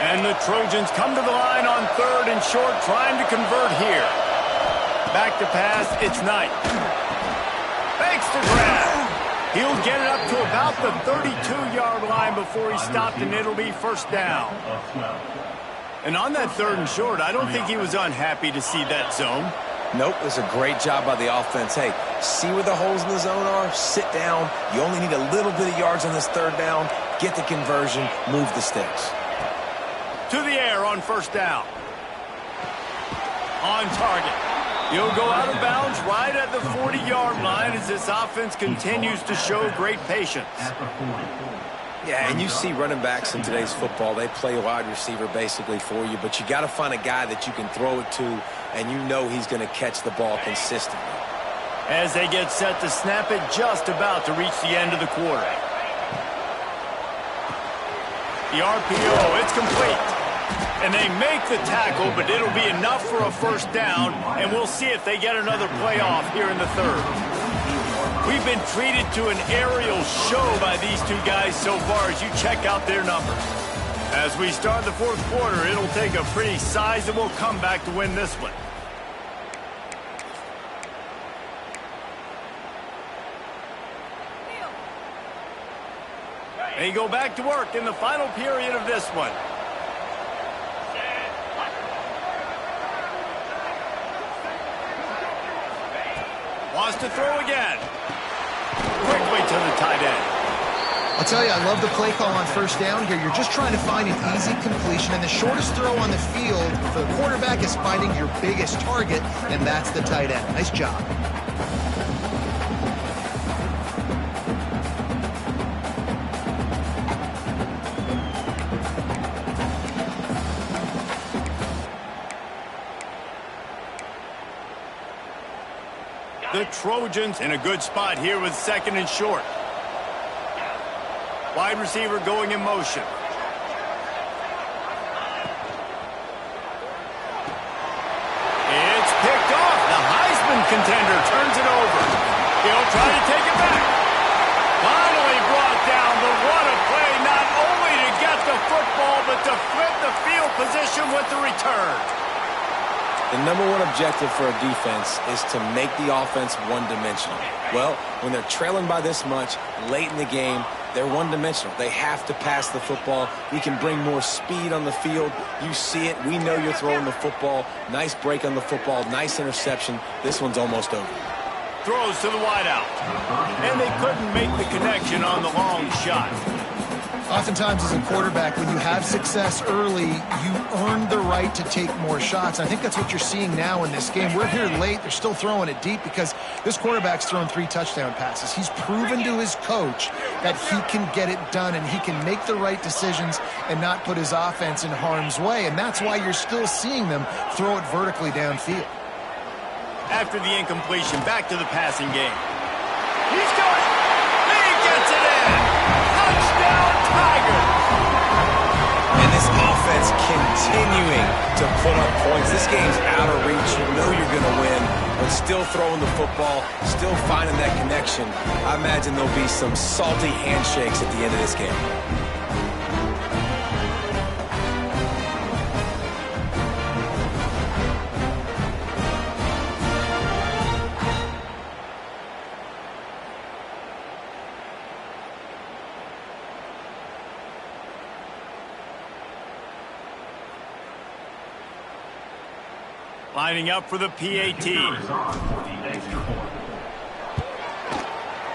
And the Trojans come to the line on 3rd and short, trying to convert here. Back to pass, it's Knight. Fakes the grab. He'll get it up to about the 32-yard line before he's stopped, and it'll be first down. And on that 3rd and short, I don't think he was unhappy to see that zone. Nope, it was a great job by the offense. Hey, see where the holes in the zone are, sit down. You only need a little bit of yards on this 3rd down. Get the conversion, move the sticks. To the air on first down. On target. He'll go out of bounds right at the 40-yard line as this offense continues to show great patience. Yeah, and you see running backs in today's football, they play wide receiver basically for you, but you got to find a guy that you can throw it to, and you know he's going to catch the ball consistently. As they get set to snap it, just about to reach the end of the quarter. The RPO, it's complete. And they make the tackle, but it'll be enough for a first down, and we'll see if they get another playoff here in the 3rd. We've been treated to an aerial show by these two guys so far as you check out their numbers. As we start the 4th quarter, it'll take a pretty sizable comeback to win this one. They go back to work in the final period of this one. Wants to throw again. Quickly to the tight end. I'll tell you, I love the play call on first down here. You're just trying to find an easy completion, and the shortest throw on the field for the quarterback is finding your biggest target, and that's the tight end. Nice job. The Trojans in a good spot here with 2nd and short. Wide receiver going in motion. It's picked off. The Heisman contender turns it over. He'll try to take it back. Finally brought down, but what a play, not only to get the football, but to flip the field position with the return. The number one objective for a defense is to make the offense one-dimensional. Well, when they're trailing by this much late in the game, they're one-dimensional. They have to pass the football. We can bring more speed on the field. You see it. We know you're throwing the football. Nice break on the football. Nice interception. This one's almost over. Throws to the wideout. And they couldn't make the connection on the long shot. Oftentimes as a quarterback, when you have success early, you earn the right to take more shots. I think that's what you're seeing now in this game. We're here late. They're still throwing it deep because this quarterback's thrown 3 touchdown passes. He's proven to his coach that he can get it done and he can make the right decisions and not put his offense in harm's way. And that's why you're still seeing them throw it vertically downfield. After the incompletion, back to the passing game. He's going. He gets it in. Touchdown, Tigers! And this offense continuing to put up points. This game's out of reach. You know you're going to win, but still throwing the football, still finding that connection. I imagine there'll be some salty handshakes at the end of this game. Lining up for the PAT.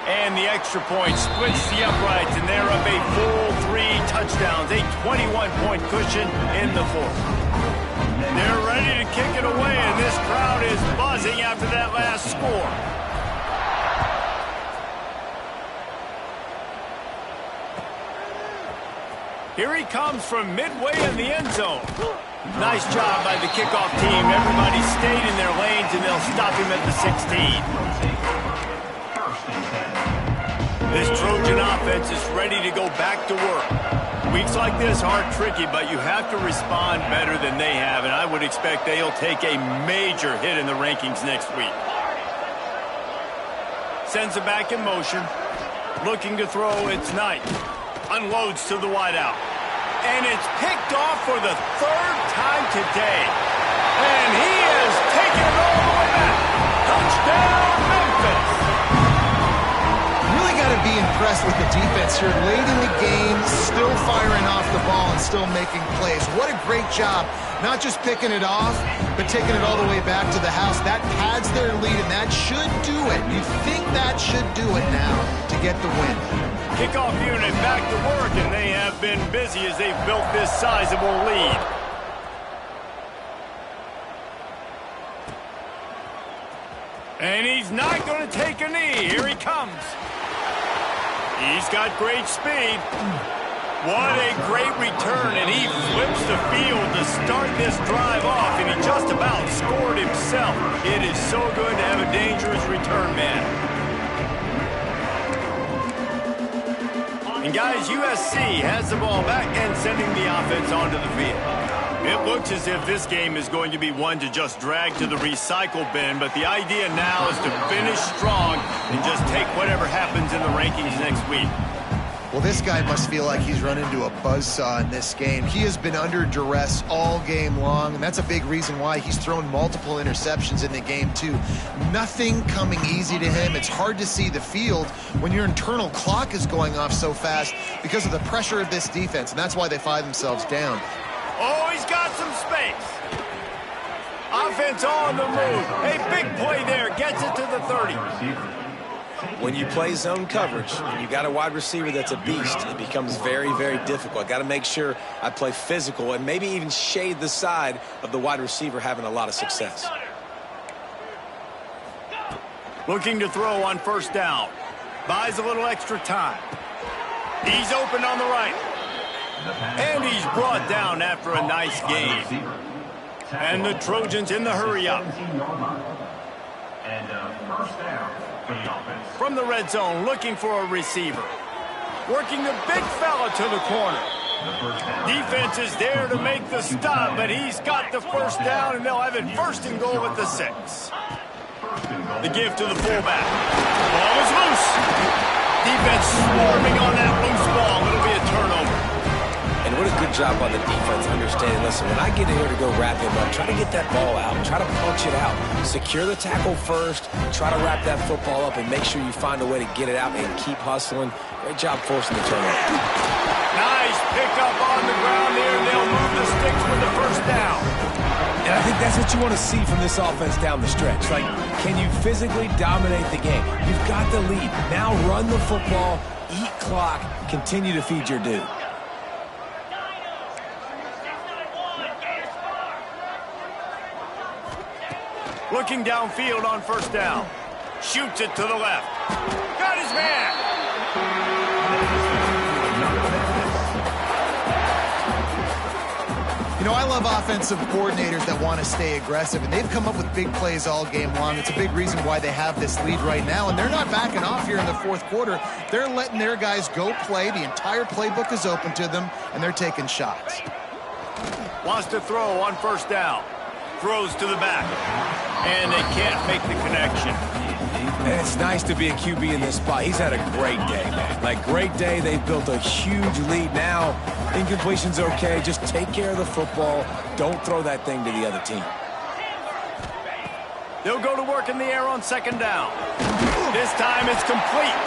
And the extra point splits the uprights, and they're up a full 3 touchdowns, a 21-point cushion in the 4th. They're ready to kick it away, and this crowd is buzzing after that last score. Here he comes from midway in the end zone. Nice job by the kickoff team. Everybody stayed in their lanes, and they'll stop him at the 16. This Trojan offense is ready to go back to work. Weeks like this aren't tricky, but you have to respond better than they have, and I would expect they'll take a major hit in the rankings next week. Sends it back in motion. Looking to throw, it's Knight. Unloads to the wideout. And it's picked off for the third time today. And he has taken it all the way back. Touchdown, Memphis. Really got to be impressed with the defense here. Late in the game, still firing off the ball and still making plays. What a great job. Not just picking it off, but taking it all the way back to the house. That pads their lead, and that should do it. You think that should do it now to get the win. Kickoff unit back to work, and they have been busy as they've built this sizable lead. And he's not going to take a knee. Here he comes. He's got great speed. What a great return, and he flips the field to start this drive off, and he just about scored himself. It is so good to have a dangerous return man. And guys, USC has the ball back and sending the offense onto the field. It looks as if this game is going to be one to just drag to the recycle bin, but the idea now is to finish strong and just take whatever happens in the rankings next week. Well, this guy must feel like he's run into a buzzsaw in this game. He has been under duress all game long, and that's a big reason why he's thrown multiple interceptions in the game, too. Nothing coming easy to him. It's hard to see the field when your internal clock is going off so fast because of the pressure of this defense, and that's why they find themselves down. Oh, he's got some space. Offense on the move. A big play there. Gets it to the 30. When you play zone coverage and you got a wide receiver that's a beast, it becomes very, very difficult. I got to make sure I play physical and maybe even shade the side of the wide receiver having a lot of success. Looking to throw on first down. Buys a little extra time. He's open on the right. And he's brought down after a nice gain. And the Trojans in the hurry up. And first down for the offense. From the red zone, looking for a receiver. Working the big fella to the corner. Defense is there to make the stop, but he's got the first down, and they'll have it first and goal at the 6. The give to the fullback. Ball is loose. Defense swarming on that loose ball. It'll be a turnover. And what a good job on the defense understanding, listen, when I get in here to go wrap him up, try to get that ball out, try to punch it out. Secure the tackle first, try to wrap that football up, and make sure you find a way to get it out and keep hustling. Great job forcing the turnover. Nice pickup on the ground there. They'll move the sticks for the first down. And I think that's what you want to see from this offense down the stretch. Like, can you physically dominate the game? You've got the lead. Now run the football, eat clock, continue to feed your dude. Looking downfield on first down. Shoots it to the left. Got his man. You know, I love offensive coordinators that want to stay aggressive, and they've come up with big plays all game long. It's a big reason why they have this lead right now, and they're not backing off here in the fourth quarter. They're letting their guys go play. The entire playbook is open to them, and they're taking shots. Wants to throw on first down. Throws to the back. And they can't make the connection. And it's nice to be a QB in this spot. He's had a great day, man. Like, great day. They've built a huge lead now. Incompletion's okay. Just take care of the football. Don't throw that thing to the other team. They'll go to work in the air on second down. This time it's complete.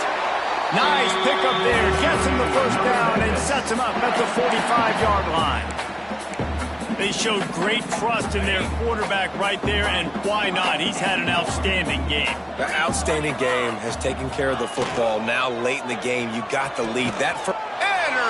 Nice pickup there. Gets him the first down and sets him up at the 45-yard line. They showed great trust in their quarterback right there, and why not? He's had an outstanding game. The outstanding game has taken care of the football. Now, late in the game, you got the lead. That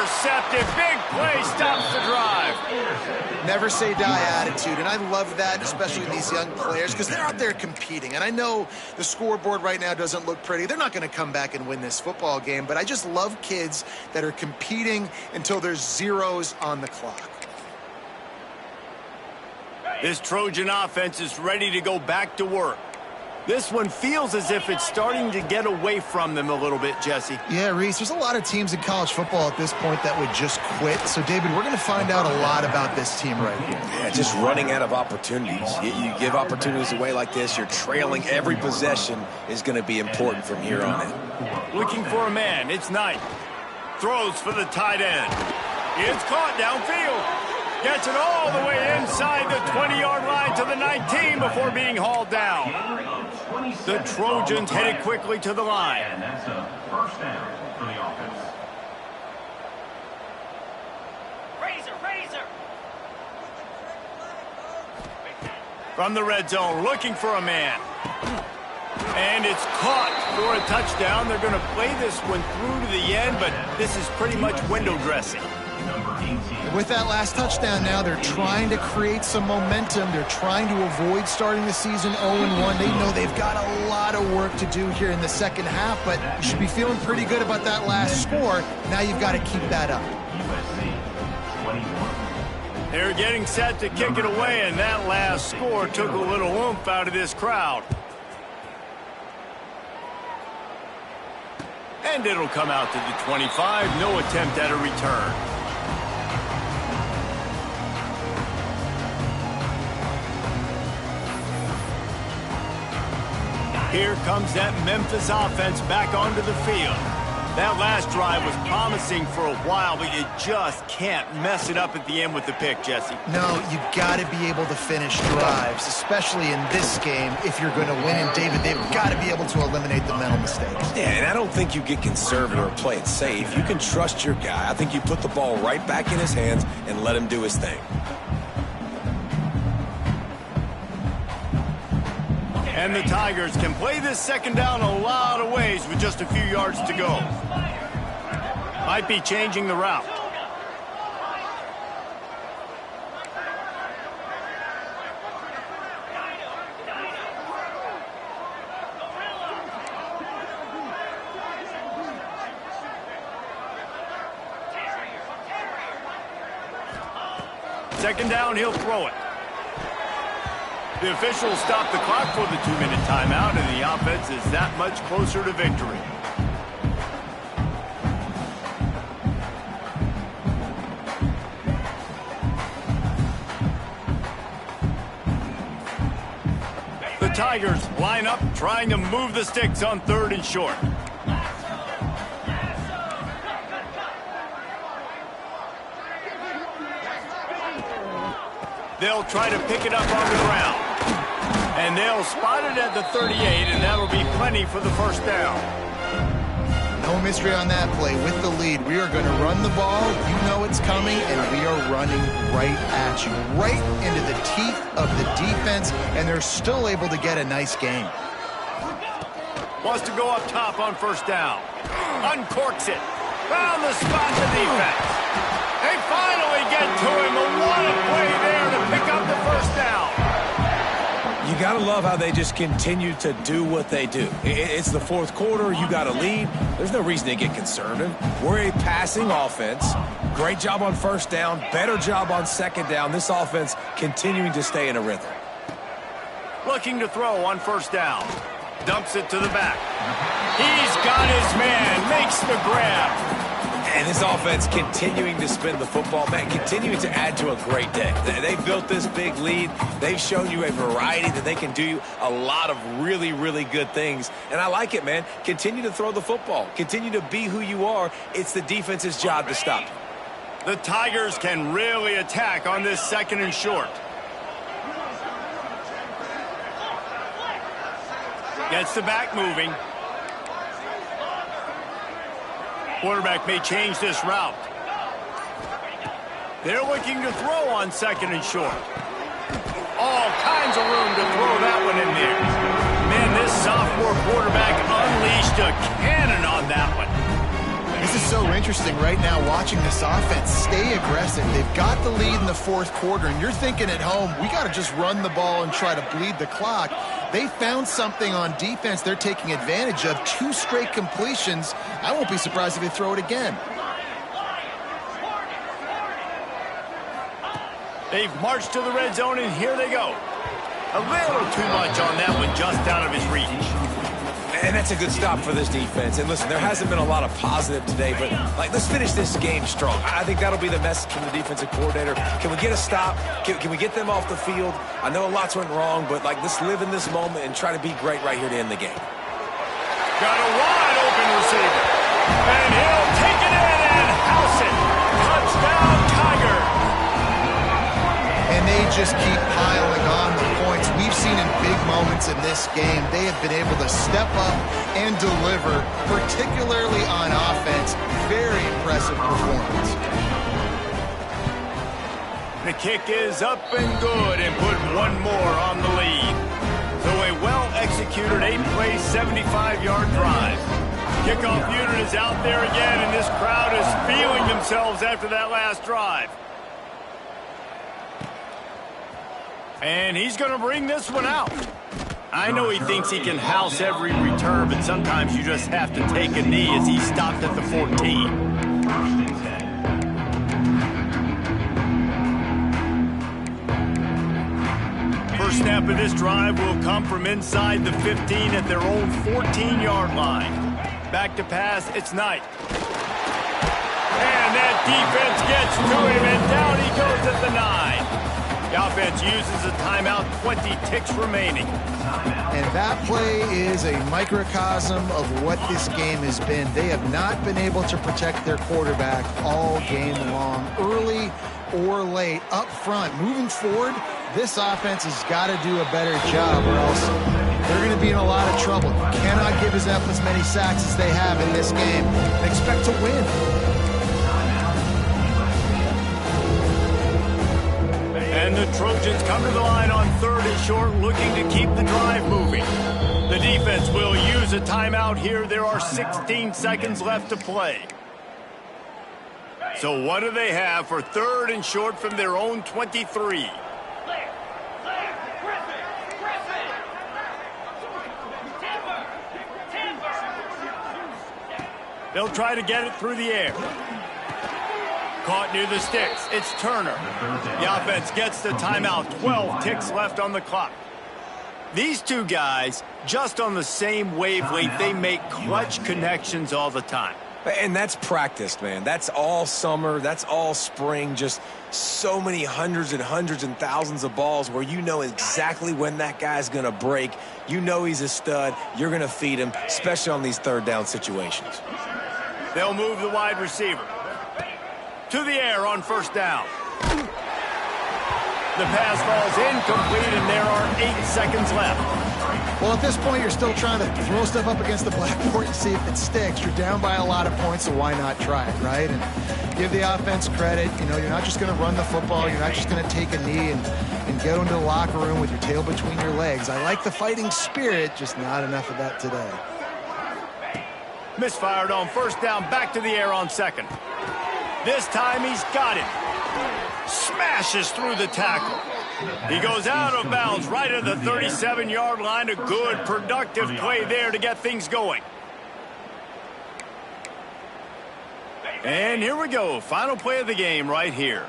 intercepted. Big play stops the drive. Never say die attitude, and I love that, especially in these young players, because they're out there competing. And I know the scoreboard right now doesn't look pretty. They're not going to come back and win this football game, but I just love kids that are competing until there's zeros on the clock. This Trojan offense is ready to go back to work. This one feels as if it's starting to get away from them a little bit, Jesse. Yeah, Reese, there's a lot of teams in college football at this point that would just quit. So, David, we're going to find out a lot about this team right here. Yeah, just running out of opportunities. You give opportunities away like this, you're trailing. Every possession is going to be important from here on in. Looking for a man. It's Knight. Throws for the tight end. It's caught downfield. Gets it all the way inside the 20-yard line to the 19 before being hauled down. The Trojans headed quickly to the line. And that's a first down for the offense. Razor. From the red zone, looking for a man. And it's caught for a touchdown. They're going to play this one through to the end, but this is pretty much window dressing. With that last touchdown now, they're trying to create some momentum. They're trying to avoid starting the season 0-1. They know they've got a lot of work to do here in the second half, but you should be feeling pretty good about that last score. Now you've got to keep that up. USC 21. They're getting set to kick it away, and that last score took a little oomph out of this crowd. And it'll come out to the 25. No attempt at a return. Here comes that Memphis offense back onto the field. That last drive was promising for a while, but you just can't mess it up at the end with the pick, Jesse. No, you got to be able to finish drives, especially in this game if you're going to win. And, David, they've got to be able to eliminate the mental mistakes. Yeah, and I don't think you get conservative or play it safe. You can trust your guy. I think you put the ball right back in his hands and let him do his thing. And the Tigers can play this second down a lot of ways with just a few yards to go. Might be changing the route. Second down, he'll throw it. The officials stop the clock for the 2-minute timeout, and the offense is that much closer to victory. The Tigers line up, trying to move the sticks on 3rd and short. They'll try to pick it up on the ground. And they'll spot it at the 38, and that'll be plenty for the first down. No mystery on that play. With the lead, we are going to run the ball. You know it's coming, and we are running right at you, right into the teeth of the defense, and they're still able to get a nice gain. Wants to go up top on first down. Uncorks it. Found the spot to defense. They finally get to him. What a play there to pick up the first down. You got to love how they just continue to do what they do. It's the 4th quarter. You got a lead. There's no reason to get conservative. We're a passing offense. Great job on first down. Better job on second down. This offense continuing to stay in a rhythm. Looking to throw on first down. Dumps it to the back. He's got his man. Makes the grab. And this offense continuing to spin the football, man, continuing to add to a great day. They've built this big lead. They've shown you a variety that they can do a lot of really, really good things. And I like it, man. Continue to throw the football. Continue to be who you are. It's the defense's job to stop you. The Tigers can really attack on this 2nd and short. Gets the back moving. Quarterback may change this route. They're looking to throw on 2nd and short. All kinds of room to throw that one in there. Man, this sophomore quarterback unleashed a cannon on that one. This is so interesting right now watching this offense stay aggressive. They've got the lead in the fourth quarter, and you're thinking at home, we got to just run the ball and try to bleed the clock. They found something on defense they're taking advantage of. 2 straight completions. I won't be surprised if they throw it again. They've marched to the red zone, and here they go. A little too much on that one, just out of his reach. And that's a good stop for this defense. And listen, there hasn't been a lot of positive today, but let's finish this game strong. I think that'll be the message from the defensive coordinator. Can we get a stop? Can we get them off the field? I know a lot's went wrong, but let's live in this moment and try to be great right here to end the game. Got a wide open receiver. And he'll take it in and house it. Touchdown, Tiger. And they just keep piling on the points. We've seen in big moments in this game, they have been able to step up and deliver, particularly on offense. Very impressive performance. The kick is up and good, and put one more on the lead. So a well-executed 8-play, 75-yard drive. Kickoff unit is out there again, and this crowd is feeling themselves after that last drive. And he's going to bring this one out. I know he thinks he can house every return, but sometimes you just have to take a knee as he stopped at the 14. First snap of this drive will come from inside the 15 at their own 14-yard line. Back to pass, it's Knight. And that defense gets to him, and down he goes at the 9. The offense uses a timeout, 20 ticks remaining. And that play is a microcosm of what this game has been. They have not been able to protect their quarterback all game long, early or late, up front. Moving forward, this offense has got to do a better job, or else they're going to be in a lot of trouble. You cannot give up as many sacks as they have in this game and expect to win. And the Trojans come to the line on 3rd and short, looking to keep the drive moving. The defense will use a timeout here. There are 16 seconds left to play. So what do they have for 3rd and short from their own 23? They'll try to get it through the air. Caught near the sticks. It's Turner. The offense gets the timeout. 12 ticks left on the clock. These two guys, just on the same wavelength, they make clutch connections all the time. And that's practiced, man. That's all summer. That's all spring. Just so many hundreds and thousands of balls where you know exactly when that guy's going to break. You know he's a stud. You're going to feed him, especially on these 3rd down situations. They'll move the wide receiver to the air on 1st down. The pass falls incomplete, and there are 8 seconds left. Well, at this point, you're still trying to throw stuff up against the blackboard and see if it sticks. You're down by a lot of points, so why not try it, right? And give the offense credit. You know, you're not just going to run the football. You're not just going to take a knee and go into the locker room with your tail between your legs. I like the fighting spirit, just not enough of that today. Misfired on 1st down, back to the air on 2nd. This time he's got it. Smashes through the tackle. He goes out of bounds right at the 37-yard line. A good, productive play there to get things going. And here we go. Final play of the game right here.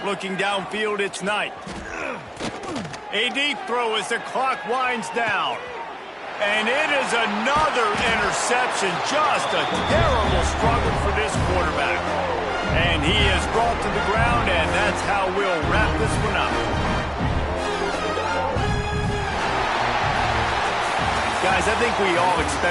Looking downfield, it's Knight. A deep throw as the clock winds down. And it is another interception. Just a terrible struggle for this quarterback. And he is brought to the ground, and that's how we'll wrap this one up. Guys, I think we all expect